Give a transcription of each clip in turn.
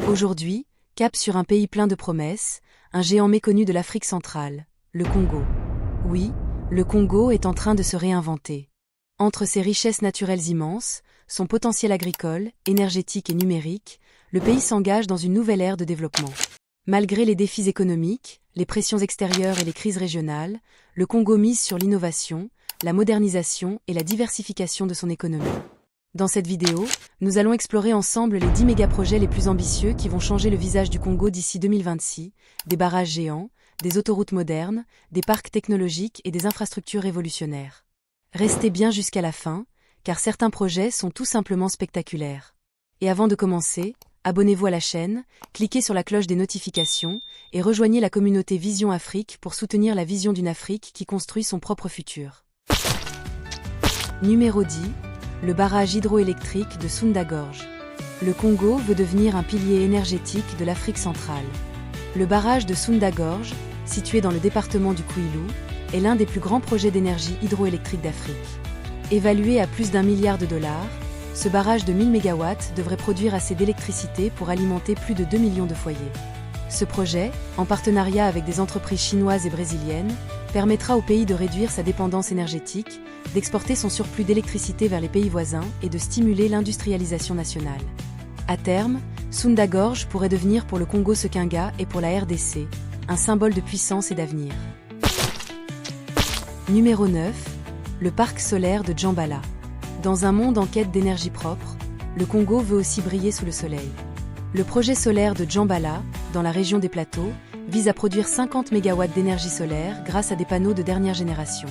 Aujourd'hui, cap sur un pays plein de promesses, un géant méconnu de l'Afrique centrale, le Congo. Oui, le Congo est en train de se réinventer. Entre ses richesses naturelles immenses, son potentiel agricole, énergétique et numérique, le pays s'engage dans une nouvelle ère de développement. Malgré les défis économiques, les pressions extérieures et les crises régionales, le Congo mise sur l'innovation, la modernisation et la diversification de son économie. Dans cette vidéo, nous allons explorer ensemble les 10 mégaprojets les plus ambitieux qui vont changer le visage du Congo d'ici 2026, des barrages géants, des autoroutes modernes, des parcs technologiques et des infrastructures révolutionnaires. Restez bien jusqu'à la fin, car certains projets sont tout simplement spectaculaires. Et avant de commencer, abonnez-vous à la chaîne, cliquez sur la cloche des notifications et rejoignez la communauté Vision Afrique pour soutenir la vision d'une Afrique qui construit son propre futur. Numéro 10. Le barrage hydroélectrique de Sunda-Gorge. Le Congo veut devenir un pilier énergétique de l'Afrique centrale. Le barrage de Sunda-Gorge, situé dans le département du Kwilu, est l'un des plus grands projets d'énergie hydroélectrique d'Afrique. Évalué à plus d'1 milliard de dollars, ce barrage de 1000 MW devrait produire assez d'électricité pour alimenter plus de 2 millions de foyers. Ce projet, en partenariat avec des entreprises chinoises et brésiliennes, permettra au pays de réduire sa dépendance énergétique, d'exporter son surplus d'électricité vers les pays voisins et de stimuler l'industrialisation nationale. À terme, Sunda-Gorge pourrait devenir pour le Congo ce qu'Inga est pour la RDC, un symbole de puissance et d'avenir. Numéro 9. Le parc solaire de Djambala. Dans un monde en quête d'énergie propre, le Congo veut aussi briller sous le soleil. Le projet solaire de Djambala, dans la région des plateaux, vise à produire 50 MW d'énergie solaire grâce à des panneaux de dernière génération.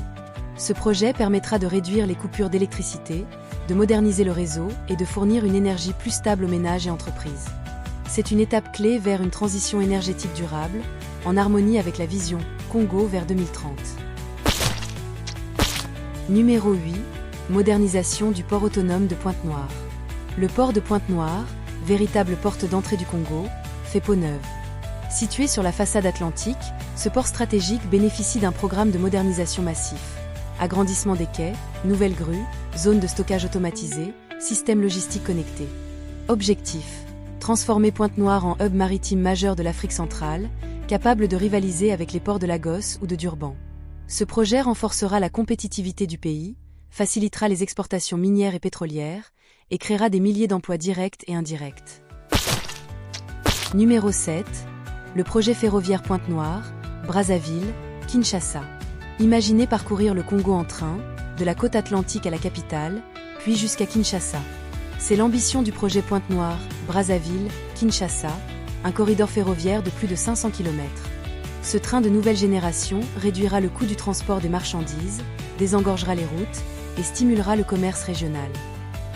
Ce projet permettra de réduire les coupures d'électricité, de moderniser le réseau et de fournir une énergie plus stable aux ménages et entreprises. C'est une étape clé vers une transition énergétique durable, en harmonie avec la vision Congo vers 2030. Numéro 8. Modernisation du port autonome de Pointe-Noire. Le port de Pointe-Noire, véritable porte d'entrée du Congo, fait peau neuve. Situé sur la façade atlantique, ce port stratégique bénéficie d'un programme de modernisation massif. Agrandissement des quais, nouvelles grues, zones de stockage automatisées, système logistique connecté. Objectif: transformer Pointe-Noire en hub maritime majeur de l'Afrique centrale, capable de rivaliser avec les ports de Lagos ou de Durban. Ce projet renforcera la compétitivité du pays, facilitera les exportations minières et pétrolières, et créera des milliers d'emplois directs et indirects. Numéro 7. Le projet ferroviaire Pointe-Noire, Brazzaville, Kinshasa. Imaginez parcourir le Congo en train, de la côte atlantique à la capitale, puis jusqu'à Kinshasa. C'est l'ambition du projet Pointe-Noire, Brazzaville, Kinshasa, un corridor ferroviaire de plus de 500 km. Ce train de nouvelle génération réduira le coût du transport des marchandises, désengorgera les routes et stimulera le commerce régional.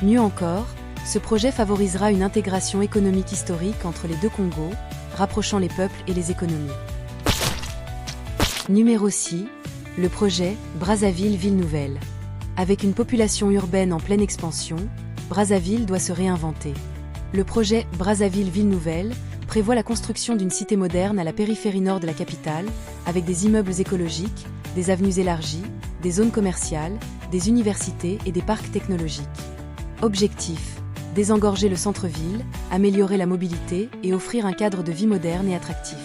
Mieux encore, ce projet favorisera une intégration économique historique entre les deux Congos, rapprochant les peuples et les économies. Numéro 6. Le projet Brazzaville Ville Nouvelle. Avec une population urbaine en pleine expansion, Brazzaville doit se réinventer. Le projet Brazzaville Ville Nouvelle prévoit la construction d'une cité moderne à la périphérie nord de la capitale, avec des immeubles écologiques, des avenues élargies, des zones commerciales, des universités et des parcs technologiques. Objectif: désengorger le centre-ville, améliorer la mobilité et offrir un cadre de vie moderne et attractif.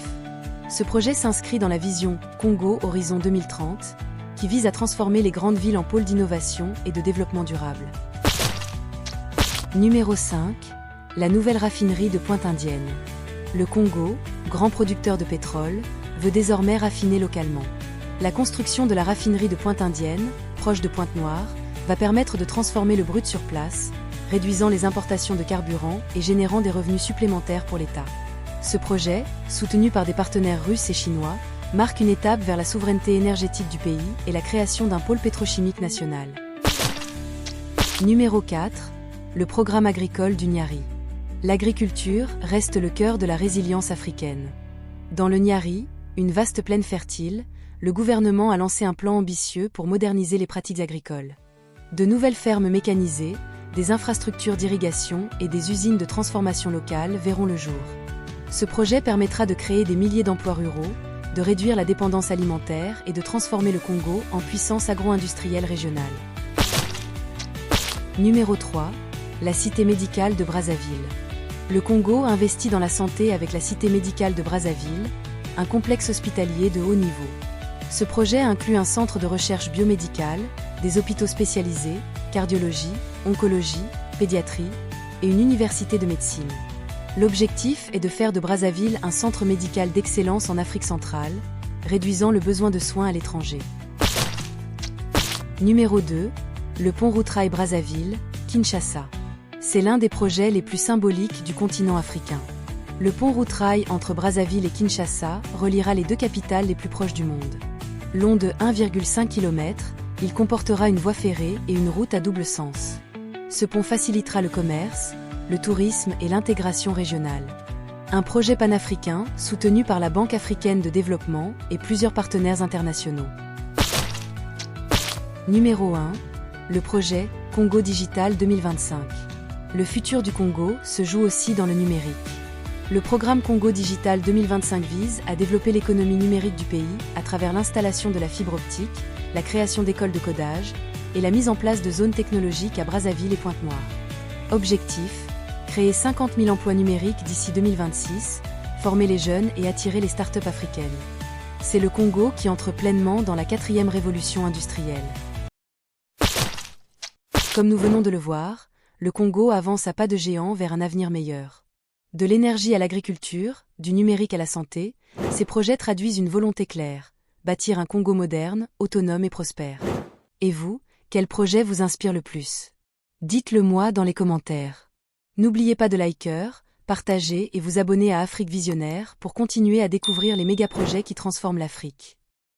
Ce projet s'inscrit dans la vision Congo Horizon 2030, qui vise à transformer les grandes villes en pôles d'innovation et de développement durable. Numéro 5. La nouvelle raffinerie de Pointe-Indienne. Le Congo, grand producteur de pétrole, veut désormais raffiner localement. La construction de la raffinerie de Pointe-Indienne, proche de Pointe-Noire, va permettre de transformer le brut sur place, réduisant les importations de carburant et générant des revenus supplémentaires pour l'État. Ce projet, soutenu par des partenaires russes et chinois, marque une étape vers la souveraineté énergétique du pays et la création d'un pôle pétrochimique national. Numéro 4. Le programme agricole du Niari. L'agriculture reste le cœur de la résilience africaine. Dans le Niari, une vaste plaine fertile, le gouvernement a lancé un plan ambitieux pour moderniser les pratiques agricoles. De nouvelles fermes mécanisées, des infrastructures d'irrigation et des usines de transformation locale verront le jour. Ce projet permettra de créer des milliers d'emplois ruraux, de réduire la dépendance alimentaire et de transformer le Congo en puissance agro-industrielle régionale. Numéro 3. La cité médicale de Brazzaville. Le Congo investit dans la santé avec la Cité médicale de Brazzaville, un complexe hospitalier de haut niveau. Ce projet inclut un centre de recherche biomédicale, des hôpitaux spécialisés, cardiologie, oncologie, pédiatrie, et une université de médecine. L'objectif est de faire de Brazzaville un centre médical d'excellence en Afrique centrale, réduisant le besoin de soins à l'étranger. Numéro 2. Le pont route rail Brazzaville, Kinshasa. C'est l'un des projets les plus symboliques du continent africain. Le pont route rail entre Brazzaville et Kinshasa reliera les deux capitales les plus proches du monde. Long de 1,5 km, il comportera une voie ferrée et une route à double sens. Ce pont facilitera le commerce, le tourisme et l'intégration régionale. Un projet panafricain soutenu par la Banque africaine de développement et plusieurs partenaires internationaux. Numéro 1. Le projet Congo Digital 2025. Le futur du Congo se joue aussi dans le numérique. Le programme Congo Digital 2025 vise à développer l'économie numérique du pays à travers l'installation de la fibre optique, la création d'écoles de codage et la mise en place de zones technologiques à Brazzaville et Pointe-Noire. Objectif : créer 50 000 emplois numériques d'ici 2026, former les jeunes et attirer les startups africaines. C'est le Congo qui entre pleinement dans la 4e révolution industrielle. Comme nous venons de le voir, le Congo avance à pas de géant vers un avenir meilleur. De l'énergie à l'agriculture, du numérique à la santé, ces projets traduisent une volonté claire, bâtir un Congo moderne, autonome et prospère. Et vous, quel projet vous inspire le plus ? Dites-le moi dans les commentaires. N'oubliez pas de liker, partager et vous abonner à Afrique Visionnaire pour continuer à découvrir les méga-projets qui transforment l'Afrique.